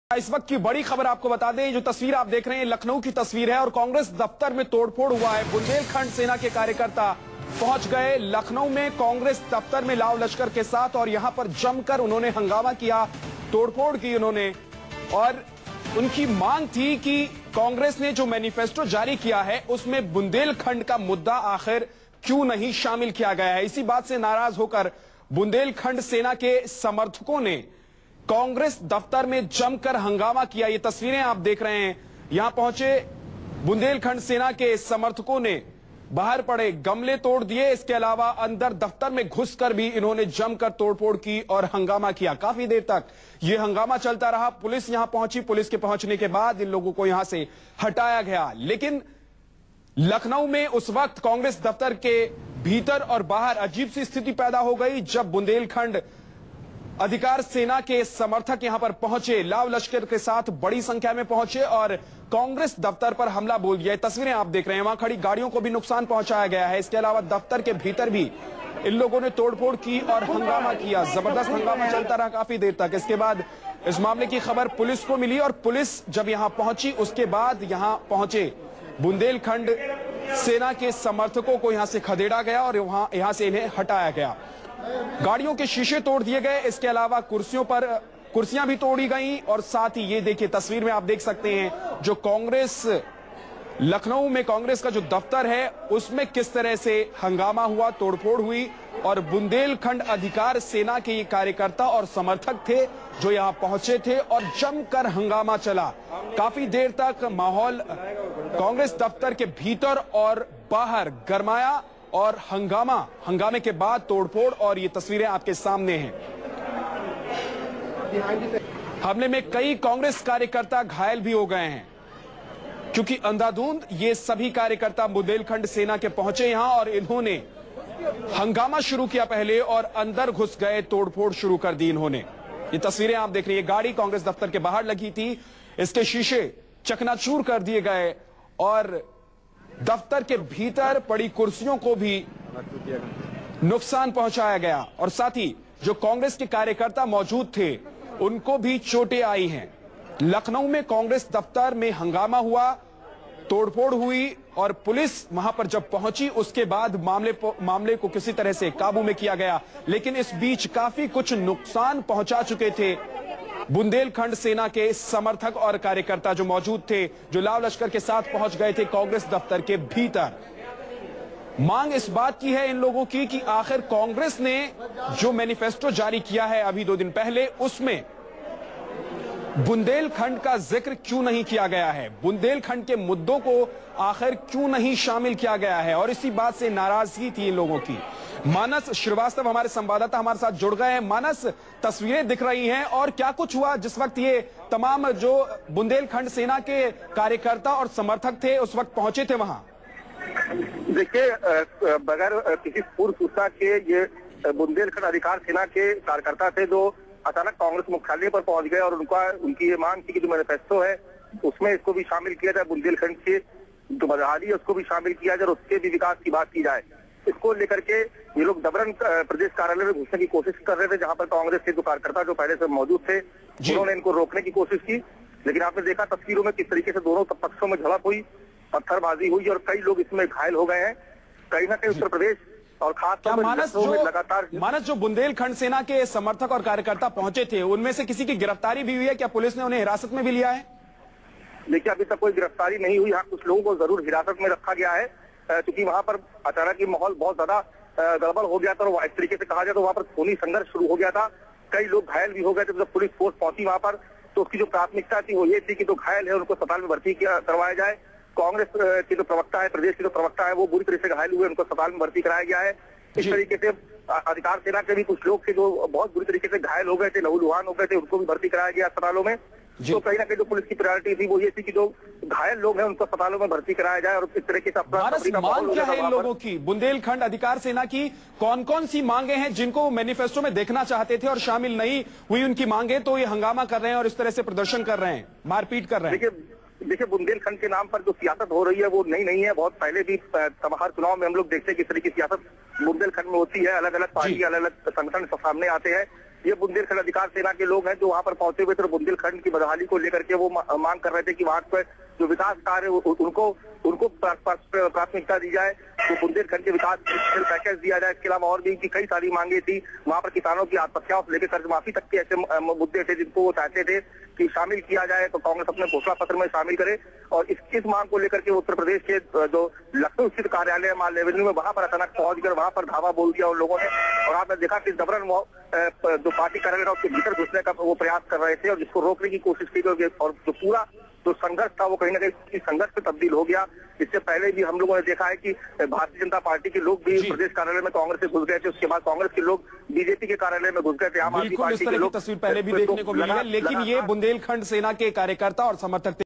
इस वक्त की बड़ी खबर आपको बता दें, जो तस्वीर आप देख रहे हैं लखनऊ की तस्वीर है और कांग्रेस दफ्तर में तोड़फोड़ हुआ है। बुंदेलखंड सेना के कार्यकर्ता पहुंच गए लखनऊ में कांग्रेस दफ्तर में लाव लश्कर के साथ और यहां पर जमकर उन्होंने हंगामा किया, तोड़फोड़ की उन्होंने। और उनकी मांग थी कि कांग्रेस ने जो मैनिफेस्टो जारी किया है उसमें बुंदेलखंड का मुद्दा आखिर क्यों नहीं शामिल किया गया है। इसी बात से नाराज होकर बुंदेलखंड सेना के समर्थकों ने कांग्रेस दफ्तर में जमकर हंगामा किया। ये तस्वीरें आप देख रहे हैं, यहां पहुंचे बुंदेलखंड सेना के समर्थकों ने बाहर पड़े गमले तोड़ दिए। इसके अलावा अंदर दफ्तर में घुसकर भी इन्होंने जमकर तोड़फोड़ की और हंगामा किया। काफी देर तक यह हंगामा चलता रहा। पुलिस यहां पहुंची, पुलिस के पहुंचने के बाद इन लोगों को यहां से हटाया गया। लेकिन लखनऊ में उस वक्त कांग्रेस दफ्तर के भीतर और बाहर अजीब सी स्थिति पैदा हो गई जब बुंदेलखंड अधिकार सेना के समर्थक यहां पर पहुंचे, लाव लश्कर के साथ बड़ी संख्या में पहुंचे और कांग्रेस दफ्तर पर हमला बोल दिया। तस्वीरें आप देख रहे हैं, वहां खड़ी गाड़ियों को भी नुकसान पहुंचाया गया है। इसके अलावा दफ्तर के भीतर भी इन लोगों ने तोड़फोड़ की और हंगामा किया। जबरदस्त हंगामा चलता रहा काफी देर तक। इसके बाद इस मामले की खबर पुलिस को मिली और पुलिस जब यहां पहुंची उसके बाद यहां पहुंचे बुंदेलखंड सेना के समर्थकों को यहां से खदेड़ा गया और यहां से इन्हें हटाया गया। गाड़ियों के शीशे तोड़ दिए गए। इसके अलावा कुर्सियां भी तोड़ी गई और साथ ही ये देखिए तस्वीर में आप देख सकते हैं जो कांग्रेस लखनऊ में कांग्रेस का जो दफ्तर है उसमें किस तरह से हंगामा हुआ, तोड़फोड़ हुई। और बुंदेलखंड अधिकार सेना के ये कार्यकर्ता और समर्थक थे जो यहां पहुंचे थे और जमकर हंगामा चला। काफी देर तक माहौल कांग्रेस दफ्तर के भीतर और बाहर गरमाया और हंगामे के बाद तोड़फोड़। और ये तस्वीरें आपके सामने हैं। हमले में कई कांग्रेस कार्यकर्ता घायल भी हो गए हैं क्योंकि अंधाधुंध ये सभी कार्यकर्ता बुंदेलखंड सेना के पहुंचे यहां और इन्होंने हंगामा शुरू किया पहले और अंदर घुस गए, तोड़फोड़ शुरू कर दी इन्होंने। ये तस्वीरें आप देख रही है, गाड़ी कांग्रेस दफ्तर के बाहर लगी थी, इसके शीशे चकनाचूर कर दिए गए और दफ्तर के भीतर पड़ी कुर्सियों को भी नुकसान पहुंचाया गया। और साथ ही जो कांग्रेस के कार्यकर्ता मौजूद थे उनको भी चोटें आई हैं। लखनऊ में कांग्रेस दफ्तर में हंगामा हुआ, तोड़फोड़ हुई और पुलिस वहां पर जब पहुंची उसके बाद मामले को किसी तरह से काबू में किया गया। लेकिन इस बीच काफी कुछ नुकसान पहुंचा चुके थे बुंदेलखंड सेना के समर्थक और कार्यकर्ता जो मौजूद थे, जो लाव लश्कर के साथ पहुंच गए थे कांग्रेस दफ्तर के भीतर। मांग इस बात की है इन लोगों की कि आखिर कांग्रेस ने जो मैनिफेस्टो जारी किया है अभी 2 दिन पहले उसमें बुंदेलखंड का जिक्र क्यों नहीं किया गया है, बुंदेलखंड के मुद्दों को आखिर क्यों नहीं शामिल किया गया है। और इसी बात से नाराजगी थी इन लोगों की। मानस श्रीवास्तव हमारे संवाददाता हमारे साथ जुड़ गए हैं। मानस, तस्वीरें दिख रही हैं और क्या कुछ हुआ जिस वक्त ये तमाम जो बुंदेलखंड सेना के कार्यकर्ता और समर्थक थे उस वक्त पहुंचे थे वहां? देखिए, बगैर किसी पूर्व सूचना के ये बुंदेलखंड अधिकार सेना के कार्यकर्ता थे जो अचानक कांग्रेस मुख्यालय पर पहुंच गए और उनकी ये मांग थी कि जो मैनिफेस्टो है उसमें इसको भी शामिल किया जाए, बुंदेलखंड की जो बदहाली है उसको भी शामिल किया जाए और उसके भी विकास की बात की जाए। इसको लेकर के ये लोग जबरन प्रदेश कार्यालय में घुसने की कोशिश कर रहे थे, जहां पर कांग्रेस के जो कार्यकर्ता जो पहले से मौजूद थे उन्होंने इनको रोकने की कोशिश की। लेकिन आपने देखा तस्वीरों में किस तरीके से दोनों पक्षों में झड़प हुई, पत्थरबाजी हुई और कई लोग इसमें घायल हो गए हैं। कहीं ना कहीं उत्तर प्रदेश और खासतौर पर लगातार मानस जो बुंदेलखंड सेना के समर्थक और कार्यकर्ता पहुंचे थे उनमें से किसी की गिरफ्तारी भी हुई है? क्या पुलिस ने उन्हें हिरासत में भी लिया है? देखिए, अभी तक कोई गिरफ्तारी नहीं हुई। हाँ, कुछ लोगों को जरूर हिरासत में रखा गया है क्योंकि वहां पर अचानक ही माहौल बहुत ज्यादा गड़बड़ हो गया था और एक तरीके से कहा जाए तो वहां पर खूनी संघर्ष शुरू हो गया था। कई लोग घायल भी हो गए थे। जब पुलिस फोर्स पहुंची वहां पर तो उसकी जो प्राथमिकता थी वो ये थी कि जो घायल है उनको अस्पताल में भर्ती करवाया जाए। कांग्रेस के जो प्रवक्ता है, प्रदेश के जो प्रवक्ता है, वो बुरी तरह से घायल हुए, उनको अस्पताल में भर्ती कराया गया है। इस तरीके से अधिकार सेना के भी कुछ लोग थे जो बहुत बुरी तरीके से घायल हो गए थे, लहूलुहान हो गए थे, उनको भी भर्ती कराया गया अस्पतालों में। तो कहीं ना कहीं जो पुलिस की प्रायोरिटी थी वो ये थी कि जो घायल लोग हैं उनको अस्पतालों में भर्ती कराया जाए और इस तरीके से मांग क्या है इन लोगों की? बुंदेलखंड अधिकार सेना की कौन कौन सी मांगे हैं जिनको मैनिफेस्टो में देखना चाहते थे और शामिल नहीं हुई उनकी मांगे, तो ये हंगामा कर रहे हैं और इस तरह से प्रदर्शन कर रहे हैं, मारपीट कर रहे हैं? देखिए, बुंदेलखंड के नाम पर जो सियासत हो रही है वो नई नहीं है। बहुत पहले भी हर चुनाव में हम लोग देखते हैं किस तरह की सियासत बुंदेलखंड में होती है। अलग अलग पार्टी, अलग अलग संगठन सामने आते हैं। ये बुंदेलखंड अधिकार सेना के लोग हैं जो वहां पर पहुंचे हुए थे। बुंदेलखंड की बदहाली को लेकर के वो मांग कर रहे थे कि वहां पर जो विकास कार्य उनको प्राथमिकता दी जाए, तो बुंदेलखंड के विकास पैकेज दिया जाए। इसके अलावा और भी कई सारी मांगे थी। वहां पर किसानों की आत्महत्याओं से लेकर कर्ज माफी तक के ऐसे मुद्दे थे जिनको वो चाहते थे कि शामिल किया जाए, तो कांग्रेस अपने घोषणा पत्र में शामिल करे। और इस मांग को लेकर के उत्तर प्रदेश के जो लखनऊ स्थित कार्यालय माल रेवेन्यू में वहां पर अचानक पहुंच कर वहां पर धावा बोल दिया उन लोगों ने। और आपने देखा कि जबरन जो पार्टी कार्यालय था उसके भीतर घुसने का वो प्रयास कर रहे थे और जिसको रोकने की कोशिश की गई। और जो पूरा जो संघर्ष था वो कहीं ना कहीं संघर्ष में तब्दील हो गया। इससे पहले भी हम लोगों ने देखा है कि भारतीय जनता पार्टी के लोग भी प्रदेश कार्यालय में कांग्रेस से घुस गए थे। उसके बाद कांग्रेस के लोग बीजेपी के कार्यालय में घुस गए थे। आम आदमी पार्टी के लोग तस्वीर पहले भी देखने को मिली है, लेकिन ये बुंदेलखंड सेना के कार्यकर्ता और समर्थक